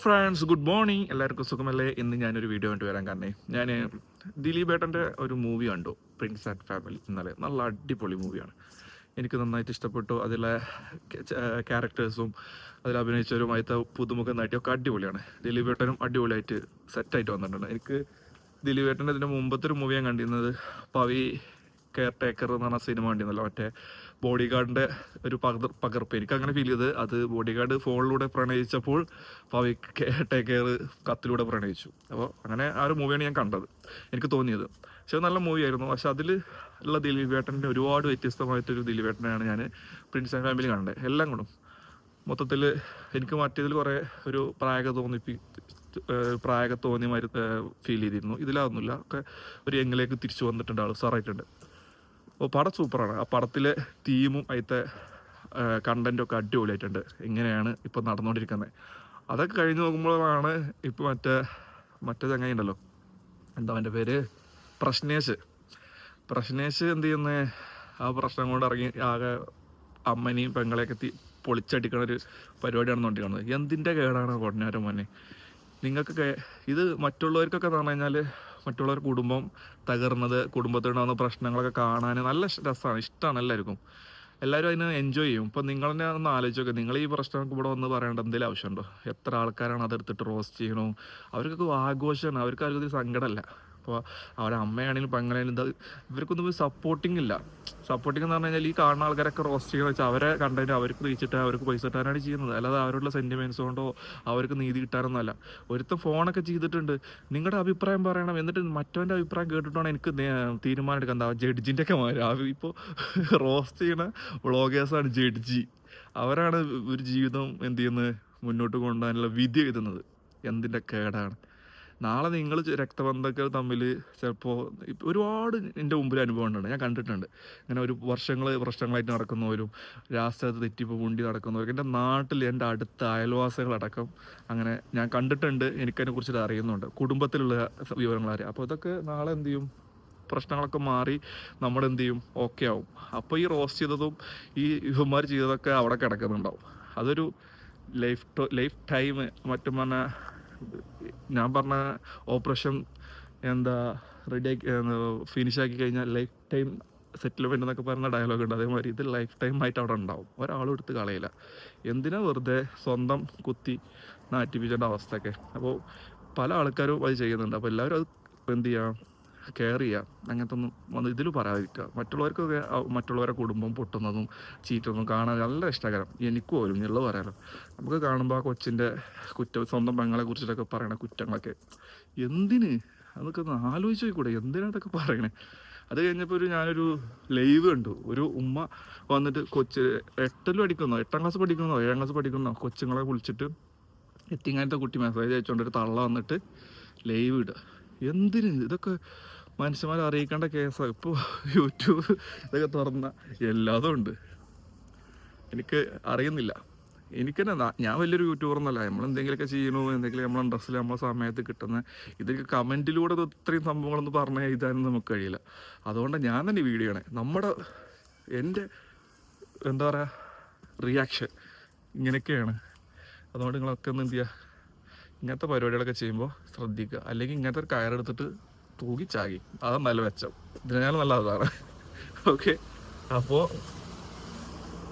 Friends, good morning. എല്ലാവർക്കും സുഖമല്ലേ? ഇന്ന് ഞാനൊരു വീഡിയോ ആയിട്ട് വരാൻ കാരണം ഞാൻ ദിലീപ് ഏട്ടൻ്റെ ഒരു മൂവി കണ്ടു, പ്രിൻസ് ആൻഡ് ഫാമിലി. ഇന്നലെ നല്ല അടിപൊളി മൂവിയാണ്, എനിക്ക് നന്നായിട്ട് ഇഷ്ടപ്പെട്ടു. അതിലെ ക്യാരക്ടേഴ്സും അതിൽ അഭിനയിച്ചവരും ആയിട്ട് പുതുമുഖ നടിയൊക്കെ അടിപൊളിയാണ്. ദിലീപ് ഏട്ടനും അടിപൊളിയായിട്ട് സെറ്റായിട്ട് വന്നിട്ടുണ്ട്. എനിക്ക് ദിലീപ് ഏട്ടൻ്റെ ഇതിൻ്റെ മുമ്പത്തെ ഒരു മൂവി ഞാൻ കണ്ടിരുന്നത് പവി കെയർ ടേക്കർ എന്ന് പറഞ്ഞ സിനിമ കണ്ടിരുന്നല്ലോ, മറ്റേ ബോഡി ഗാർഡിൻ്റെ ഒരു പകർപ്പ്. എനിക്ക് അങ്ങനെ ഫീൽ ചെയ്ത് അത് ബോഡി ഗാർഡ് ഫോണിലൂടെ പ്രണയിച്ചപ്പോൾ പവി കെയർ ടേക്കർ കത്തിലൂടെ പ്രണയിച്ചു. അപ്പോൾ അങ്ങനെ ആ ഒരു മൂവിയാണ് ഞാൻ കണ്ടത്, എനിക്ക് തോന്നിയത്. പക്ഷെ നല്ല മൂവിയായിരുന്നു. പക്ഷെ അതിൽ ഉള്ള ദിലീപ് ഏട്ടൻ്റെ ഒരുപാട് വ്യത്യസ്തമായിട്ടൊരു ദിലീപ് ഏട്ടനെയാണ് ഞാൻ പ്രിൻസ് ആൻഡ് ഫാമിലി കണ്ടത്. എല്ലാം കൊണ്ടും മൊത്തത്തിൽ എനിക്ക് മറ്റേതിൽ കുറേ ഒരു പ്രായക തോന്നിയ മാതിരി ഫീൽ ചെയ്തിരുന്നു. ഇതിലതൊന്നുമില്ല, ഒക്കെ ഒരു യങ്ങിലേക്ക് തിരിച്ചു വന്നിട്ടുണ്ട്, ആൾ സാറായിട്ടുണ്ട്. അപ്പോൾ പടം സൂപ്പറാണ്. ആ പടത്തിലെ തീമും അതിലത്തെ കണ്ടൻറ്റൊക്കെ അടിപൊളിയായിട്ടുണ്ട്. എങ്ങനെയാണ് ഇപ്പോൾ നടന്നുകൊണ്ടിരിക്കുന്നത് അതൊക്കെ കഴിഞ്ഞ് നോക്കുമ്പോഴാണ് ഇപ്പോൾ മറ്റേ ചങ്ങായി ഉണ്ടല്ലോ, എന്താ അവൻ്റെ പേര്, പ്രശ്നേഷ് എന്ത് ചെയ്യുന്നത്, ആ പ്രശ്നം കൊണ്ട് ഇറങ്ങി ആകെ അമ്മനെയും പെങ്ങളെയൊക്കെ പൊളിച്ചടിക്കണ ഒരു പരിപാടിയാണ് നോക്കിക്കാണുന്നത്. എന്തിൻ്റെ കേടാണ് കൊടനാരം മോനെ നിങ്ങൾക്കൊക്കെ ഇത്? മറ്റുള്ളവർക്കൊക്കെ എന്ന് പറഞ്ഞു കഴിഞ്ഞാൽ മറ്റുള്ളവർ കുടുംബം തകർന്നത്, കുടുംബത്തിലുണ്ടാകുന്ന പ്രശ്നങ്ങളൊക്കെ കാണാൻ നല്ല രസമാണ്, ഇഷ്ടമാണ് എല്ലാവർക്കും. എല്ലാവരും അതിന് എൻജോയ് ചെയ്യും. ഇപ്പം നിങ്ങൾ തന്നെ ഒന്ന് ആലോചിച്ച് നോക്കുക, നിങ്ങൾ ഈ പ്രശ്നമൊക്കെ ഇവിടെ വന്ന് പറയേണ്ട എന്തെങ്കിലും ആവശ്യമുണ്ടോ? എത്ര ആൾക്കാരാണ് അതെടുത്തിട്ട് റോസ്റ്റ് ചെയ്യണോ? അവർക്കൊക്കെ ആഘോഷമാണ്, അവർക്ക് ആർക്കും സങ്കടമല്ല. അപ്പോൾ അവരുടെ അമ്മയാണെങ്കിലും പെങ്ങളാണെങ്കിലും ഇവർക്കൊന്നും സപ്പോർട്ടിങ് ഇല്ല. സപ്പോർട്ടിങ് എന്ന് പറഞ്ഞു കഴിഞ്ഞാൽ ഈ കാണുന്ന ആൾക്കാരൊക്കെ റോസ്റ്റ് ചെയ്യുക വെച്ചാൽ അവരെ കണ്ടന്റ് അവർക്ക് റീച്ചിട്ട് അവർക്ക് പൈസ കിട്ടാനാണ് ചെയ്യുന്നത്, അല്ലാതെ അവരോടുള്ള സെൻറ്റിമെൻറ്റ്സ് കൊണ്ടോ അവർക്ക് നീതി കിട്ടാനൊന്നും അല്ല. ഒരുത്തം ഫോണൊക്കെ ചെയ്തിട്ടുണ്ട്, നിങ്ങളുടെ അഭിപ്രായം പറയണം, എന്നിട്ട് മറ്റവൻ്റെ അഭിപ്രായം കേട്ടിട്ടാണ് എനിക്ക് തീരുമാനം എടുക്കാൻ. എന്താ ജഡ്ജിൻ്റെ ഒക്കെ മാറി ഇപ്പോൾ റോസ്റ്റ് ചെയ്യണ വ്ളോഗേഴ്സാണ് ജഡ്ജി. അവരാണ് ഒരു ജീവിതം എന്ത് ചെയ്യുന്നത് മുന്നോട്ട് കൊണ്ടുപോകാനുള്ള വിധി എഴുതുന്നത്. എന്തിൻ്റെ കേടാണ്? നാളെ നിങ്ങൾ രക്തബന്ധങ്ങൾ തമ്മിൽ ചിലപ്പോൾ ഒരുപാട് എൻ്റെ മുമ്പിൽ അനുഭവം ഉണ്ട്, ഞാൻ കണ്ടിട്ടുണ്ട്. ഇങ്ങനെ ഒരു പ്രശ്നങ്ങളായിട്ട് നടക്കുന്നവരും രാഷ്ട്രീയത്തിൽ തെറ്റിപ്പോൾ മുണ്ടി നടക്കുന്നവരും എൻ്റെ നാട്ടിൽ എൻ്റെ അടുത്ത അയൽവാസികളടക്കം അങ്ങനെ ഞാൻ കണ്ടിട്ടുണ്ട്. എനിക്കതിനെക്കുറിച്ചിട്ട് അറിയുന്നുണ്ട്, കുടുംബത്തിലുള്ള വിവരങ്ങൾ അറിയാം. അപ്പോൾ ഇതൊക്കെ നാളെ എന്ത് ചെയ്യും, പ്രശ്നങ്ങളൊക്കെ മാറി നമ്മുടെ എന്ത് ചെയ്യും, ഓക്കെ ആവും. അപ്പോൾ ഈ റോസ്റ്റ് ചെയ്തതും ഈ ഇവന്മാർ ചെയ്തതൊക്കെ അവിടെ കിടക്കുന്നുണ്ടാവും. അതൊരു ലൈഫ് ടൈം മറ്റും പറഞ്ഞാൽ ഞാൻ പറഞ്ഞ ഓപ്പറേഷൻ എന്താ റെഡിയാക്കി ഫിനിഷാക്കി കഴിഞ്ഞാൽ ലൈഫ് ടൈം സെറ്റിൽമെൻ്റ് എന്നൊക്കെ പറഞ്ഞ ഡയലോഗ് ഉണ്ട്. അതേമാതിരി ഇത് ലൈഫ് ടൈം ആയിട്ട് അവിടെ ഉണ്ടാവും, ഒരാളും എടുത്ത് കളയില്ല. എന്തിനാ വെറുതെ സ്വന്തം കുത്തി നാറ്റിപ്പിച്ചേണ്ട അവസ്ഥയൊക്കെ. അപ്പോൾ പല ആൾക്കാരും അത് ചെയ്യുന്നുണ്ട്. അപ്പോൾ എല്ലാവരും അത് എന്ത് ചെയ്യാം, കെയർ ചെയ്യുക. അങ്ങനത്തെ ഒന്നും വന്ന് ഇതിൽ പറയാതിരിക്കുക. മറ്റുള്ളവർക്കൊക്കെ മറ്റുള്ളവരെ കുടുംബം പൊട്ടുന്നതും ചീറ്റുന്നതും കാണാൻ നല്ല ഇഷ്ടകരം. എനിക്ക് പോലും ഉള്ളത് പറയാലോ, നമുക്ക് കാണുമ്പോൾ ആ കൊച്ചിൻ്റെ സ്വന്തം പെങ്ങളെ കുറിച്ചിട്ടൊക്കെ പറയണ കുറ്റങ്ങളൊക്കെ എന്തിന്, അതൊക്കെ ഒന്ന് ആലോചിച്ച് നോക്കൂടെ, എന്തിനാ അതൊക്കെ പറയണേ? അത് കഴിഞ്ഞപ്പോൾ ഞാനൊരു ലൈവ് കണ്ടു. ഒരു ഉമ്മ വന്നിട്ട് എട്ടാം ക്ലാസ് പഠിക്കുന്നോ 7ാം ക്ലാസ് പഠിക്കുന്നോ കൊച്ചുങ്ങളെ വിളിച്ചിട്ട് എത്തിങ്ങാനത്തെ കുട്ടി മെസ്സേജ് അയച്ചുകൊണ്ടൊരു തള്ള വന്നിട്ട് ലൈവ് ഇടുക. എന്തിന്? ഇതൊക്കെ മനുഷ്യന്മാരെ അറിയിക്കേണ്ട കേസാണ്. ഇപ്പോൾ യൂട്യൂബ് ഇതൊക്കെ തുറന്ന എല്ലാതും ഉണ്ട്. എനിക്ക് അറിയുന്നില്ല, എനിക്കെന്നെ ഞാൻ വലിയൊരു യൂട്യൂബറൊന്നുമല്ല. നമ്മളെന്തെങ്കിലുമൊക്കെ ചെയ്യണോ, എന്തെങ്കിലും നമ്മളെ ഡ്രസ്സിൽ നമ്മളെ സമയത്ത് കിട്ടുന്ന ഇതൊക്കെ കമൻറ്റിലൂടെ ഇത്രയും സംഭവങ്ങളൊന്നും പറഞ്ഞ് എഴുതാനൊന്നും നമുക്ക് കഴിയില്ല. അതുകൊണ്ട് ഞാൻ തന്നെ വീഡിയോ ആണ്, എൻ്റെ എന്താ പറയുക റിയാക്ഷൻ ഇങ്ങനെയൊക്കെയാണ്. അതുകൊണ്ട് നിങ്ങളൊക്കെ ഒന്ന് എന്ത് ചെയ്യുക, ഇങ്ങനത്തെ പരിപാടികളൊക്കെ ചെയ്യുമ്പോൾ ശ്രദ്ധിക്കുക. അല്ലെങ്കിൽ ഇങ്ങനത്തെ ഒരു കയറെടുത്തിട്ട് തൂക്കിച്ചാകി, അതാണ് നല്ല മെച്ചം. ഇതിനാലും നല്ല അതാണ്. ഓക്കെ, അപ്പോൾ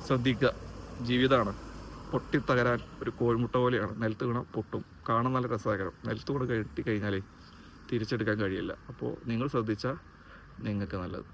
ശ്രദ്ധിക്കുക. ജീവിതമാണ്, പൊട്ടിത്തകരാൻ ഒരു കോഴിമുട്ട പോലെയാണ്. നിലത്ത് വീണാൽ പൊട്ടും, കാണാൻ നല്ല രസകരം. നിലത്ത് കൂടെ കെട്ടി കഴിഞ്ഞാൽ തിരിച്ചെടുക്കാൻ കഴിയില്ല. അപ്പോൾ നിങ്ങൾ ശ്രദ്ധിച്ചാൽ നിങ്ങൾക്ക് നല്ലത്.